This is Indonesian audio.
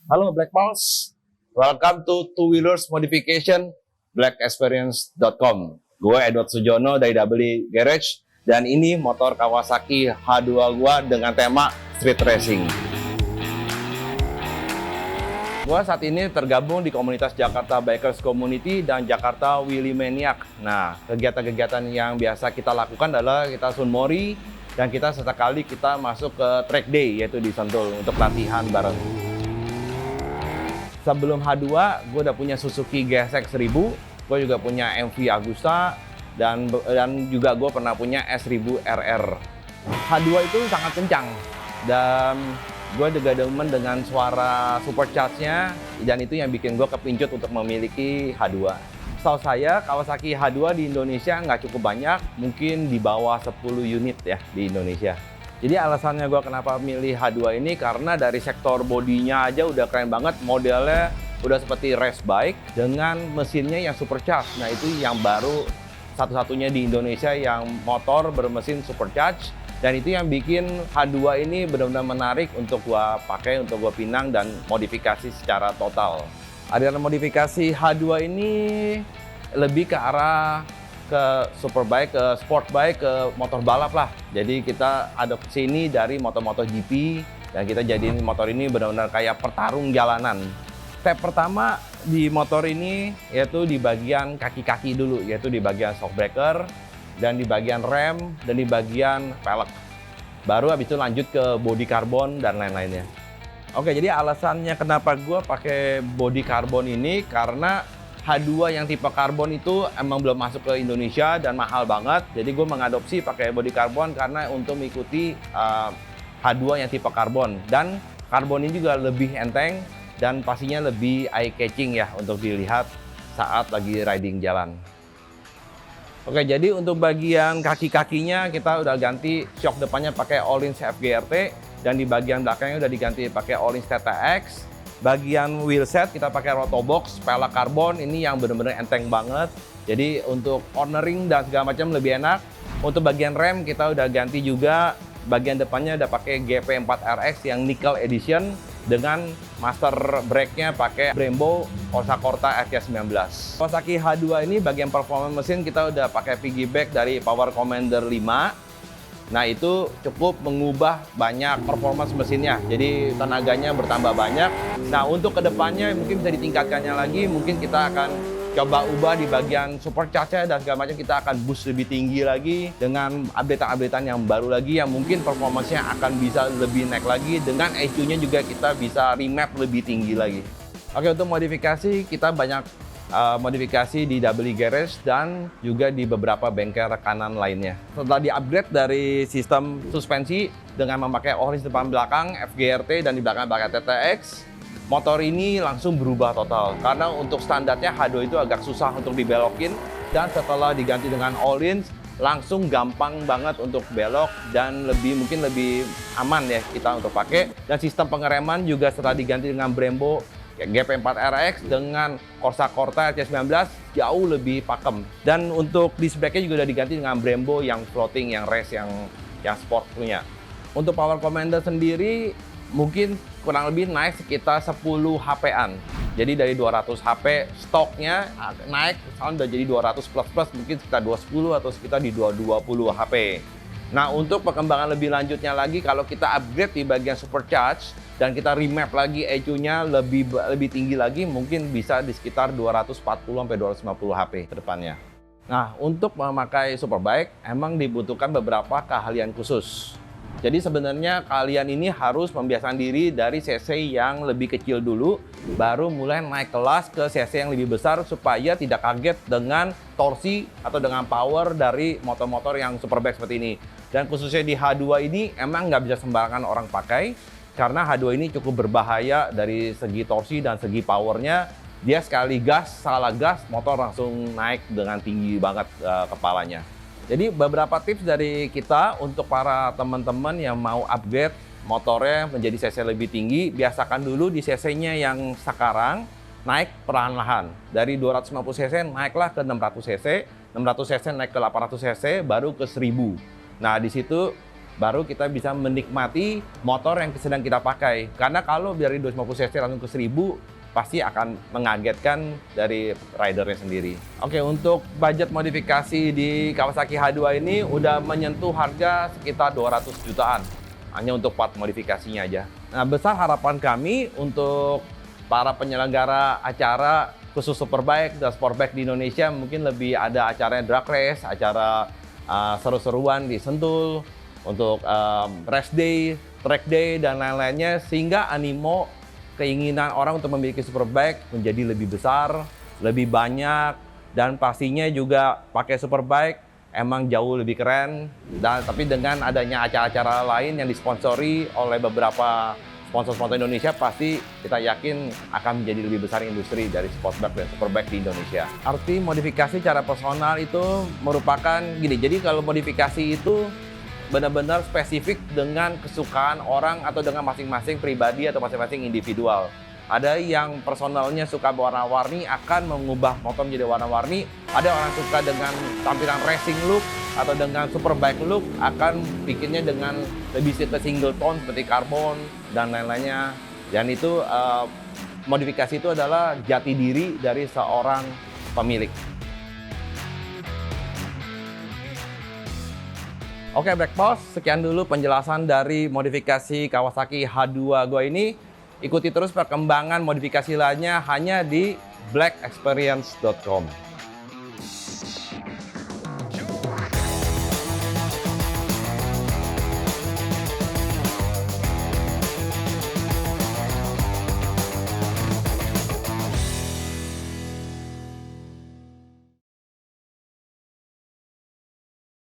Halo Black Pulse, welcome to Two Wheelers Modification blackexperience.com. Gue Edward Sujono dari W Garage dan ini motor Kawasaki H2 gua dengan tema street racing. Gua saat ini tergabung di komunitas Jakarta Bikers Community dan Jakarta Wheelie Maniac. Nah, kegiatan-kegiatan yang biasa kita lakukan adalah kita sunmori dan kita sesekali kita masuk ke track day yaitu di Sentul untuk latihan bareng. Sebelum H2, gue udah punya Suzuki GSX 1000, gue juga punya MV Agusta, dan juga gue pernah punya S1000 RR. H2 itu sangat kencang, dan gue juga demen dengan suara supercharge-nya, dan itu yang bikin gue kepincut untuk memiliki H2. Setahu saya, Kawasaki H2 di Indonesia nggak cukup banyak, mungkin di bawah 10 unit ya di Indonesia. Jadi alasannya gue kenapa milih H2 ini karena dari sektor bodinya aja udah keren banget, modelnya udah seperti race bike dengan mesinnya yang supercharge. Nah itu yang baru satu-satunya di Indonesia yang motor bermesin supercharge, dan itu yang bikin H2 ini benar-benar menarik untuk gue pakai, untuk gue pinang dan modifikasi secara total. Aliran modifikasi H2 ini lebih ke arah ke superbike, ke sport bike, ke motor balap lah. Jadi kita adopsi ini dari motor-motor GP dan kita jadiin motor ini benar-benar kayak pertarung jalanan. Step pertama di motor ini yaitu di bagian kaki-kaki dulu, yaitu di bagian shock breaker dan di bagian rem dan di bagian pelek. Baru habis itu lanjut ke body carbon dan lain-lainnya. Oke, jadi alasannya kenapa gue pakai body carbon ini karena H2 yang tipe karbon itu emang belum masuk ke Indonesia dan mahal banget. Jadi gue mengadopsi pakai body carbon karena untuk mengikuti H2 yang tipe karbon. Dan karbon ini juga lebih enteng dan pastinya lebih eye catching ya untuk dilihat saat lagi riding jalan. Oke, jadi untuk bagian kaki-kakinya kita udah ganti shock depannya pakai Öhlins FGRT dan di bagian belakangnya udah diganti pakai Öhlins TTX. Bagian wheelset kita pakai Rotobox, pelek karbon ini yang benar-benar enteng banget. Jadi untuk cornering dan segala macam lebih enak. Untuk bagian rem kita udah ganti juga. Bagian depannya udah pakai GP4RX yang nickel edition dengan master brake-nya pakai Brembo Corsa Corta RK19. Kawasaki H2 ini bagian performa mesin kita udah pakai piggyback dari Power Commander 5. Nah itu cukup mengubah banyak performance mesinnya, jadi tenaganya bertambah banyak. Nah untuk kedepannya mungkin bisa ditingkatkannya lagi, mungkin kita akan coba ubah di bagian supercharge-nya dan segala macam, kita akan boost lebih tinggi lagi dengan update-updatean yang baru lagi yang mungkin performance-nya akan bisa lebih naik lagi, dengan ECU-nya juga kita bisa remap lebih tinggi lagi. Oke, untuk modifikasi kita banyak modifikasi di W Garage dan juga di beberapa bengkel rekanan lainnya. Setelah di-upgrade dari sistem suspensi dengan memakai Öhlins depan belakang, FGRT dan di belakang pakai TTX, motor ini langsung berubah total. Karena untuk standarnya H2 itu agak susah untuk dibelokin, dan setelah diganti dengan Öhlins langsung gampang banget untuk belok dan mungkin lebih aman ya kita untuk pakai. Dan sistem pengereman juga setelah diganti dengan Brembo GP4RX dengan Corsa Corta RC19 jauh lebih pakem. Dan untuk disc brake-nya juga udah diganti dengan Brembo yang floating, yang race, yang sport punya. Untuk Power Commander sendiri mungkin kurang lebih naik sekitar 10 HP-an. Jadi dari 200 HP stoknya naik, misalnya udah jadi 200 plus mungkin sekitar 210 atau sekitar di 220 HP. Nah untuk perkembangan lebih lanjutnya lagi, kalau kita upgrade di bagian supercharge dan kita remap lagi ECU-nya lebih tinggi lagi, mungkin bisa di sekitar 240-250 HP ke depannya. Nah, untuk memakai superbike emang dibutuhkan beberapa keahlian khusus. Jadi sebenarnya kalian ini harus membiasakan diri dari CC yang lebih kecil dulu, baru mulai naik kelas ke CC yang lebih besar supaya tidak kaget dengan torsi atau dengan power dari motor-motor yang superbike seperti ini. Dan khususnya di H2 ini emang nggak bisa sembarangan orang pakai, karena H2 ini cukup berbahaya dari segi torsi dan segi powernya. Dia sekali gas, salah gas, motor langsung naik dengan tinggi banget kepalanya. Jadi beberapa tips dari kita untuk para teman-teman yang mau upgrade motornya menjadi cc lebih tinggi, biasakan dulu di cc-nya yang sekarang naik perlahan-lahan. Dari 250 cc naiklah ke 600 cc, 600 cc naik ke 800 cc, baru ke 1000. Nah di situ baru kita bisa menikmati motor yang sedang kita pakai. Karena kalau dari 250 cc langsung ke 1000, pasti akan mengagetkan dari ridernya sendiri. Oke, untuk budget modifikasi di Kawasaki H2 ini udah menyentuh harga sekitar 200 jutaan. Hanya untuk part modifikasinya aja. Nah, besar harapan kami untuk para penyelenggara acara khusus Superbike dan Sportbike di Indonesia, mungkin lebih ada acaranya drag race, acara seru-seruan di Sentul, untuk race day, track day, dan lain-lainnya, sehingga animo keinginan orang untuk memiliki Superbike menjadi lebih besar, lebih banyak, dan pastinya juga pakai Superbike emang jauh lebih keren. Dan tapi dengan adanya acara-acara lain yang disponsori oleh beberapa sponsor-sponsor Indonesia, pasti kita yakin akan menjadi lebih besar industri dari Sportbike dan Superbike di Indonesia. Arti modifikasi secara personal itu merupakan gini, jadi kalau modifikasi itu benar-benar spesifik dengan kesukaan orang atau dengan masing-masing pribadi atau masing-masing individual. Ada yang personalnya suka warna-warni, akan mengubah motor menjadi warna-warni. Ada orang suka dengan tampilan racing look atau dengan Superbike look, akan bikinnya dengan lebih ke single tone seperti karbon dan lain-lainnya. Dan itu modifikasi itu adalah jati diri dari seorang pemilik. Oke, Breakpost, sekian dulu penjelasan dari modifikasi Kawasaki H2 Go ini. Ikuti terus perkembangan modifikasi lainnya hanya di blackexperience.com.